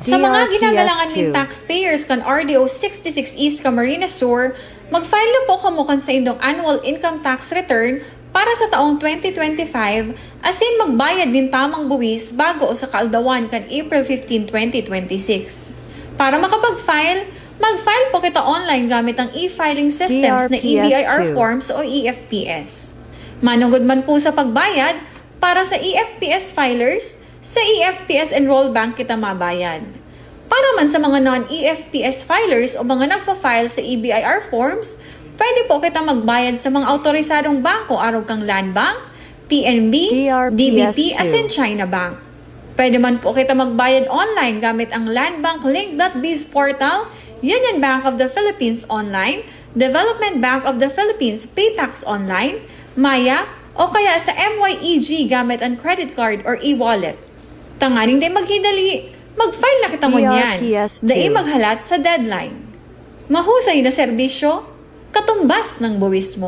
Sa mga ginagalangan DRPS2. ng taxpayers kan RDO 66 East Camarines Sur, mag-file na po kamukan sa indong annual income tax return para sa taong 2025 asin magbayad din tamang buwis bago sa kaaldawan kan April 15, 2026. Para makapag-file, mag-file po kita online gamit ang e-filing systems na EBIR DRPS2. forms o EFPS. Manunggod man po sa pagbayad, para sa EFPS filers, sa EFPS Enroll Bank kita mabayad. Para man sa mga non-EFPS filers o mga nagpa-file sa EBIR forms, pwede po kita magbayad sa mga autorisadong bangko araw kang Land Bank, PNB, DRPS2. DBP, asin China Bank. Pwede man po kita magbayad online gamit ang Land Bank Link.biz portal, Union Bank of the Philippines Online, Development Bank of the Philippines PayTax Online, Maya, o kaya sa MYEG gamit ang credit card or e-wallet. Tanganing day maghidali, mag-file na kita mo niyan. DRPS2. Dai maghalat sa deadline. Mahusay na serbisyo, katumbas ng buwis mo.